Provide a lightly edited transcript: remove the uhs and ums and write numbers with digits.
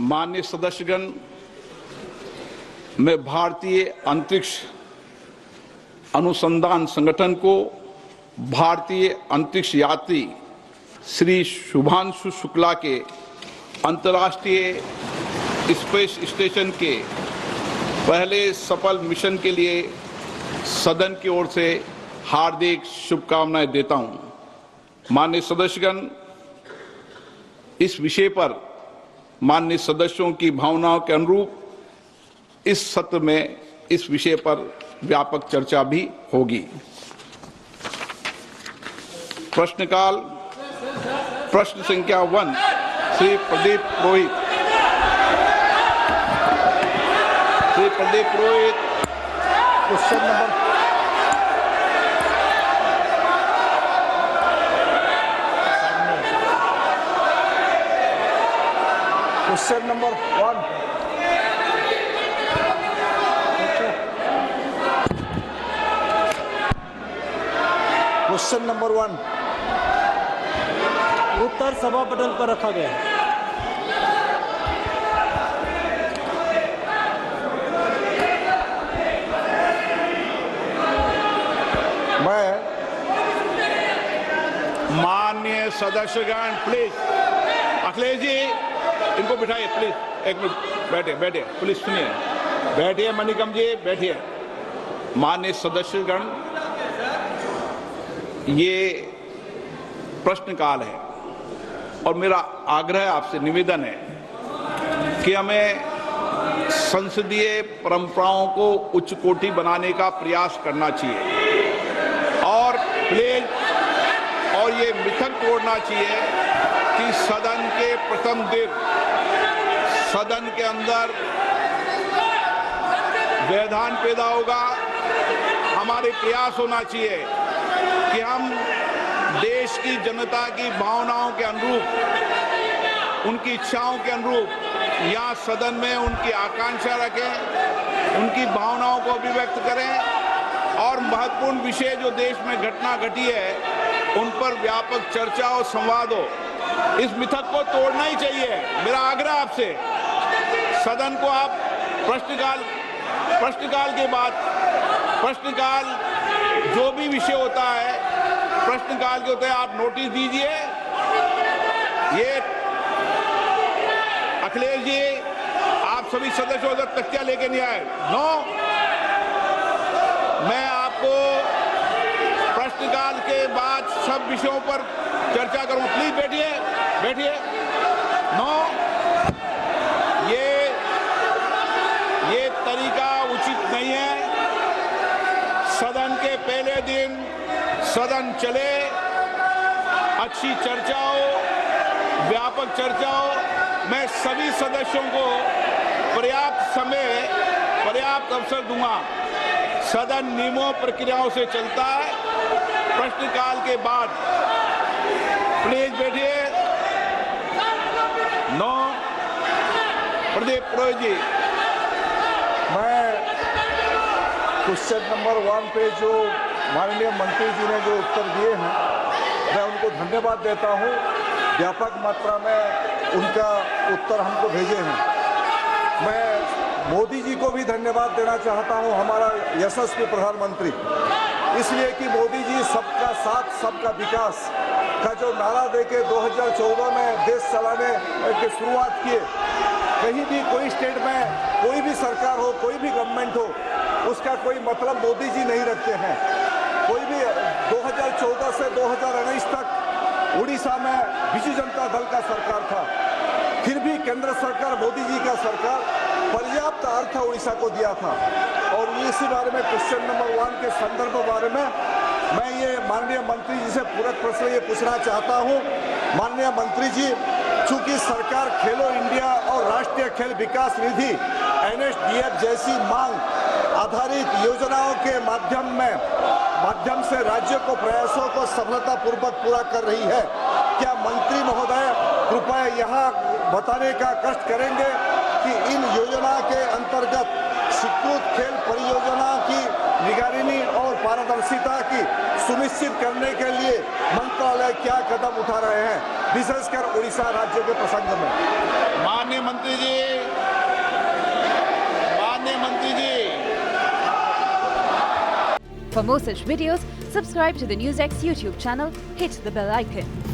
माननीय सदस्यगण, मैं भारतीय अंतरिक्ष अनुसंधान संगठन को भारतीय अंतरिक्ष यात्री श्री शुभांशु शुक्ला के अंतर्राष्ट्रीय स्पेस स्टेशन के पहले सफल मिशन के लिए सदन की ओर से हार्दिक शुभकामनाएं देता हूं। माननीय सदस्यगण, इस विषय पर माननीय सदस्यों की भावनाओं के अनुरूप इस सत्र में इस विषय पर व्यापक चर्चा भी होगी। प्रश्नकाल। प्रश्न संख्या 1 Shri Pradeep Purohit. Shri Pradeep Purohit, question number question number 1। Question number 1 उत्तर सभा पटल पर रखा गया है। मैं माननीय सदस्यगण, प्लीज अखिलेश जी इनको बिठाइए प्लीज। एक मिनट बैठिए प्लीज, सुनिए, बैठिए मणिकम जी, बैठिए। माननीय सदस्यगण, ये प्रश्नकाल है और मेरा आग्रह आपसे निवेदन है कि हमें संसदीय परंपराओं को उच्च कोटि बनाने का प्रयास करना चाहिए और प्लीज और ये मिथक तोड़ना चाहिए कि सदन के प्रथम दिन सदन के अंदर व्यवधान पैदा होगा। हमारे प्रयास होना चाहिए कि हम देश की जनता की भावनाओं के अनुरूप, उनकी इच्छाओं के अनुरूप यहाँ सदन में उनकी आकांक्षा रखें, उनकी भावनाओं को अभिव्यक्त करें और महत्वपूर्ण विषय जो देश में घटना घटी है उन पर व्यापक चर्चा और संवाद हो। इस मिथक को तोड़ना ही चाहिए। मेरा आग्रह आपसे, सदन को आप प्रश्नकाल के बाद प्रश्नकाल जो भी विषय होता है प्रश्नकाल के होते हैं, आप नोटिस दीजिए। ये अखिलेश जी, आप सभी सदस्यों उधर तख्तियां लेके नहीं आए। नो, मैं आपको प्रश्नकाल के बाद सब विषयों पर चर्चा करूंगा। प्लीज बैठिए। नो, ये तरीका उचित नहीं है। सदन के पहले दिन सदन चले, अच्छी चर्चा हो, व्यापक चर्चा हो। मैं सभी सदस्यों को पर्याप्त समय, पर्याप्त अवसर दूंगा। सदन नियमों प्रक्रियाओं से चलता है। प्रश्नकाल के बाद प्लीज बैठिए। नो, प्रदीप पुरोहित जी। मैं क्वेश्चन नंबर 1 पे जो माननीय मंत्री जी ने जो उत्तर दिए हैं, मैं उनको धन्यवाद देता हूं। व्यापक मात्रा में उनका उत्तर हमको भेजे हैं। मैं मोदी जी को भी धन्यवाद देना चाहता हूं, हमारा यशस्वी प्रधानमंत्री, इसलिए कि मोदी जी सबका साथ सबका विकास का जो नारा देके 2014 में देश चलाने की शुरुआत किए। कहीं भी कोई स्टेट में कोई भी सरकार हो, कोई भी गवर्नमेंट हो, उसका कोई मतलब मोदी जी नहीं रखते हैं। कोई भी 2014 से 2019 तक उड़ीसा में बिजू जनता दल का सरकार था, फिर भी केंद्र सरकार, मोदी जी का सरकार पर्याप्त अर्थ उड़ीसा को दिया था। और इसी बारे में क्वेश्चन नंबर 1 के संदर्भ बारे में मैं ये माननीय मंत्री जी से पूरक प्रश्न ये पूछना चाहता हूँ। माननीय मंत्री जी, चूंकि सरकार खेलो इंडिया और राष्ट्रीय खेल विकास निधि NSDF जैसी मांग आधारित योजनाओं के माध्यम से राज्यों को प्रयासों को सफलतापूर्वक पूरा कर रही है, क्या मंत्री महोदय कृपया यहाँ बताने का कष्ट करेंगे कि इन योजना के अंतर्गत स्वीकृत खेल परियोजना की निगरानी और पारदर्शिता की सुनिश्चित करने के लिए मंत्रालय क्या कदम उठा रहे हैं, विशेषकर उड़ीसा राज्य के प्रसंग में। माननीय मंत्री जी, For more such videos, subscribe to the NewsX YouTube channel, hit the bell icon.